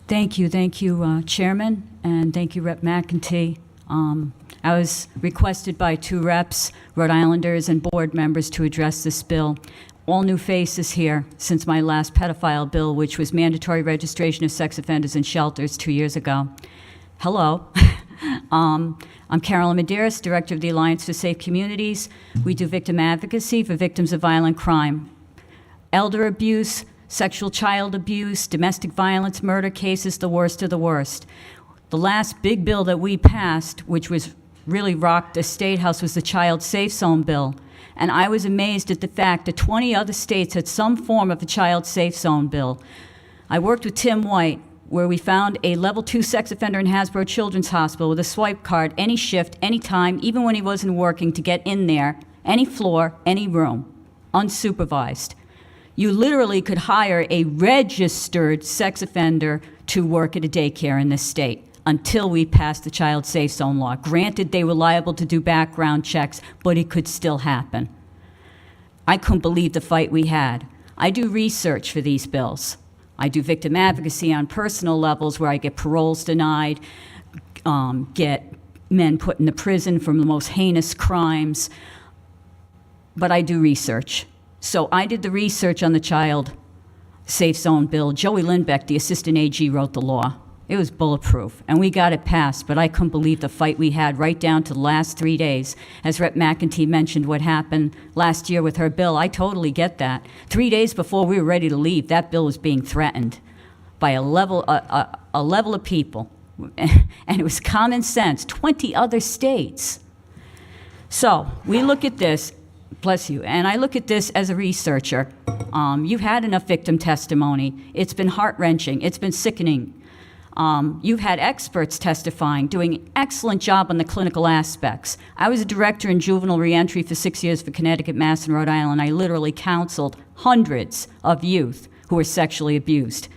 Thank you, Chairman, and thank you, Rep. McEntee. I was requested by 2 reps, Rhode Islanders and board members, to address this bill. All new faces here since my last pedophile bill, which was mandatory registration of sex offenders in shelters 2 years ago. Hello. I'm Carolyn Medeiros, Director of the Alliance for Safe Communities. We do victim advocacy for victims of violent crime. Elder abuse, sexual child abuse, domestic violence, murder cases, the worst of the worst. The last big bill that we passed, which was really rocked the State House, was the Child Safe Zone bill. And I was amazed at the fact that 20 other states had some form of a Child Safe Zone bill. I worked with Tim White, where we found a level 2 sex offender in Hasbro Children's Hospital with a swipe card, any shift, any time, even when he wasn't working, to get in there, any floor, any room, unsupervised. You literally could hire a registered sex offender to work at a daycare in this state until we passed the Child Safe Zone law. Granted, they were liable to do background checks, but it could still happen. I couldn't believe the fight we had. I do research for these bills. I do victim advocacy on personal levels where I get paroles denied, get men put in the prison for the most heinous crimes, but I do research. So I did the research on the Child Safe Zone bill. Joey Lindbeck, the assistant AG, wrote the law. It was bulletproof, and we got it passed, but I couldn't believe the fight we had right down to the last 3 days. As Rep. McEntee mentioned what happened last year with her bill, I totally get that. 3 days before we were ready to leave, that bill was being threatened by a level of people, and it was common sense, 20 other states. So we look at this, bless you, and I look at this as a researcher. You've had enough victim testimony. It's been heart-wrenching. It's been sickening. You've had experts testifying, doing an excellent job on the clinical aspects. I was a director in juvenile reentry for 6 years for Connecticut, Mass, and Rhode Island. I literally counseled hundreds of youth who were sexually abused.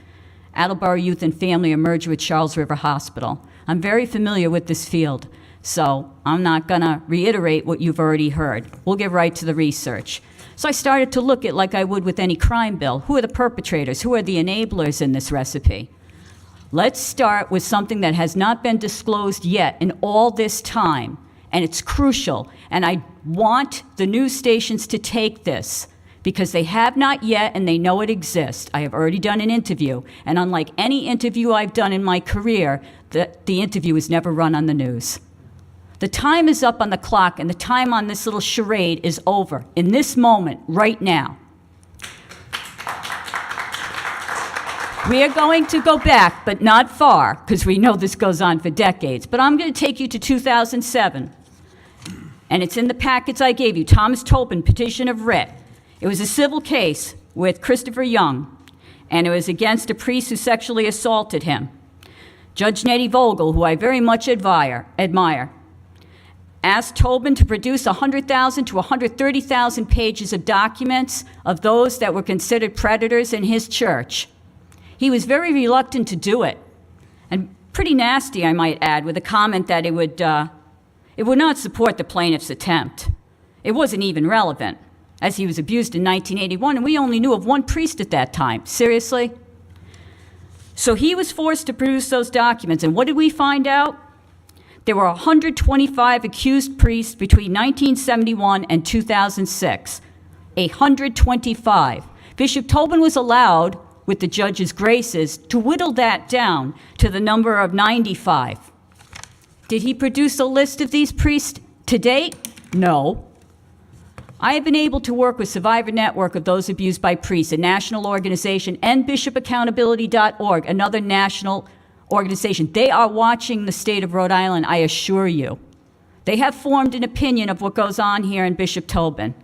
Attleboro Youth and Family emerged with Charles River Hospital. I'm very familiar with this field, so I'm not going to reiterate what you've already heard. We'll get right to the research. So I started to look at, like I would with any crime bill, who are the perpetrators, who are the enablers in this recipe? Let's start with something that has not been disclosed yet in all this time, and it's crucial, and I want the news stations to take this because they have not yet and they know it exists. I have already done an interview, and unlike any interview I've done in my career, the interview is never run on the news. The time is up on the clock, and the time on this little charade is over in this moment, right now. We are going to go back, but not far, because we know this goes on for decades. But I'm going to take you to 2007, and it's in the packets I gave you. Thomas Tobin, petition of writ. It was a civil case with Christopher Young, and it was against a priest who sexually assaulted him. Judge Netti Vogel, who I very much admire, asked Tobin to produce 100,000 to 130,000 pages of documents of those that were considered predators in his church. He was very reluctant to do it, and pretty nasty, I might add, with a comment that it would not support the plaintiff's attempt. It wasn't even relevant, as he was abused in 1981, and we only knew of one priest at that time. Seriously? So he was forced to produce those documents, and what did we find out? There were 125 accused priests between 1971 and 2006. 125. Bishop Tobin was allowed, with the judge's graces, to whittle that down to the number of 95. Did he produce a list of these priests to date? No. I have been able to work with Survivor Network of Those Abused by Priests, a national organization, and bishopaccountability.org, another national organization. They are watching the state of Rhode Island, I assure you. They have formed an opinion of what goes on here in Bishop Tobin.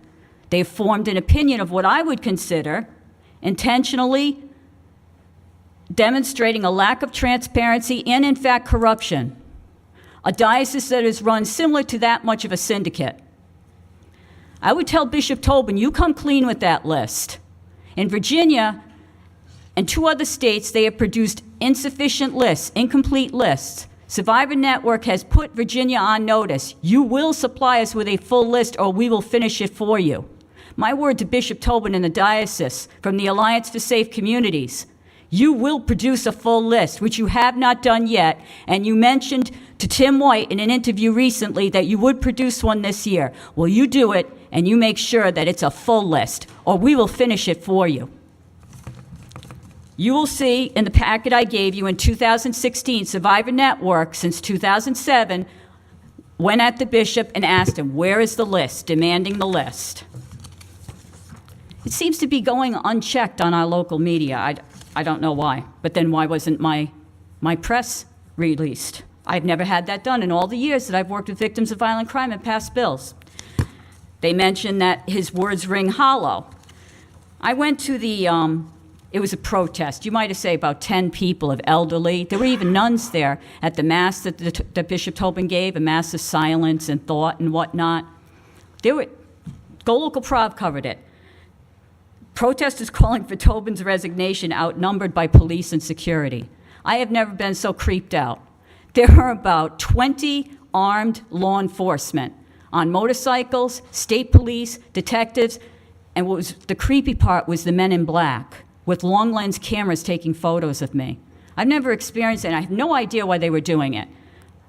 They've formed an opinion of what I would consider intentionally demonstrating a lack of transparency and, in fact, corruption. A diocese that is run similar to that much of a syndicate. I would tell Bishop Tobin, you come clean with that list. In Virginia and 2 other states, they have produced insufficient lists, incomplete lists. Survivor Network has put Virginia on notice. You will supply us with a full list or we will finish it for you. My word to Bishop Tobin and the diocese from the Alliance for Safe Communities. you will produce a full list, which you have not done yet. And you mentioned to Tim White in an interview recently that you would produce one this year. Well, you do it, and you make sure that it's a full list, or we will finish it for you. You will see in the packet I gave you in 2016, Survivor Network, since 2007, went at the bishop and asked him, where is the list, demanding the list. It seems to be going unchecked on our local media. I don't know why, but then why wasn't my press released? I've never had that done in all the years that I've worked with victims of violent crime and passed bills. They mentioned that his words ring hollow. I went to the, it was a protest. You might have said about 10 people of elderly. There were even nuns there at the mass that Bishop Tobin gave, a mass of silence and thought and whatnot. Go Local Prov covered it. Protesters calling for Tobin's resignation outnumbered by police and security. I have never been so creeped out. There are about 20 armed law enforcement on motorcycles, state police, detectives, and what was the creepy part was the men in black with long lens cameras taking photos of me. I've never experienced it, and I have no idea why they were doing it.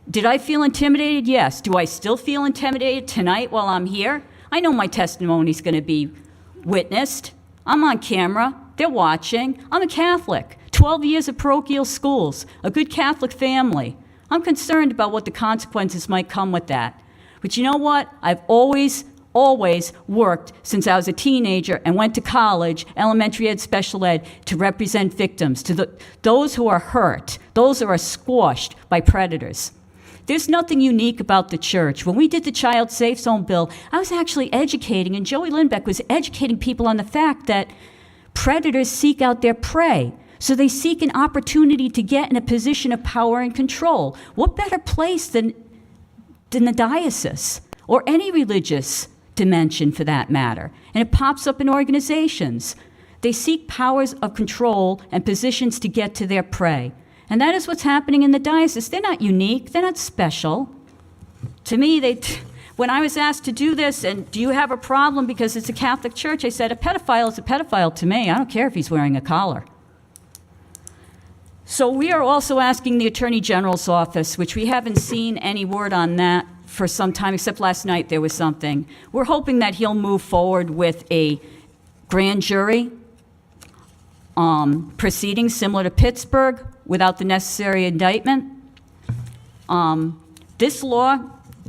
Did I feel intimidated? Yes. Do I still feel intimidated tonight while I'm here? I know my testimony's going to be witnessed. I'm on camera. They're watching. I'm a Catholic. 12 years of parochial schools, a good Catholic family. I'm concerned about what the consequences might come with that. But you know what? I've always worked since I was a teenager and went to college, elementary ed, special ed, to represent victims, to those who are hurt, those who are squashed by predators. There's nothing unique about the church. When we did the Child Safe Zone bill, I was actually educating, and Joey Lindbeck was educating people on the fact that predators seek out their prey. So they seek an opportunity to get in a position of power and control. What better place than the diocese, or any religious dimension for that matter? And it pops up in organizations. They seek powers of control and positions to get to their prey. And that is what's happening in the diocese. They're not unique. They're not special. To me, when I was asked to do this, and do you have a problem because it's a Catholic church, I said, a pedophile is a pedophile to me. I don't care if he's wearing a collar. So we are also asking the Attorney General's office, which we haven't seen any word on that for some time, except last night there was something. We're hoping that he'll move forward with a grand jury proceeding similar to Pittsburgh without the necessary indictment. This law,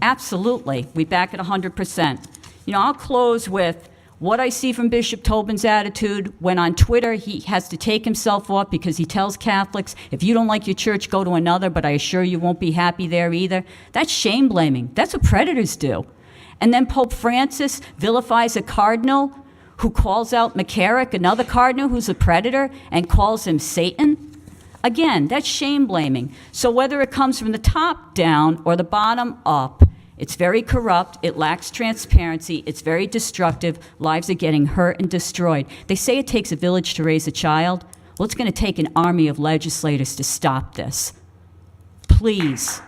absolutely, we back it 100%. You know, I'll close with what I see from Bishop Tobin's attitude when on Twitter he has to take himself off because he tells Catholics, if you don't like your church, go to another, but I assure you won't be happy there either. That's shame-blaming. That's what predators do. And then Pope Francis vilifies a cardinal who calls out McCarrick, another cardinal who's a predator, and calls him Satan. Again, that's shame-blaming. So whether it comes from the top down or the bottom up, it's very corrupt, it lacks transparency, it's very destructive, lives are getting hurt and destroyed. They say it takes a village to raise a child. Well, it's going to take an army of legislators to stop this. Please,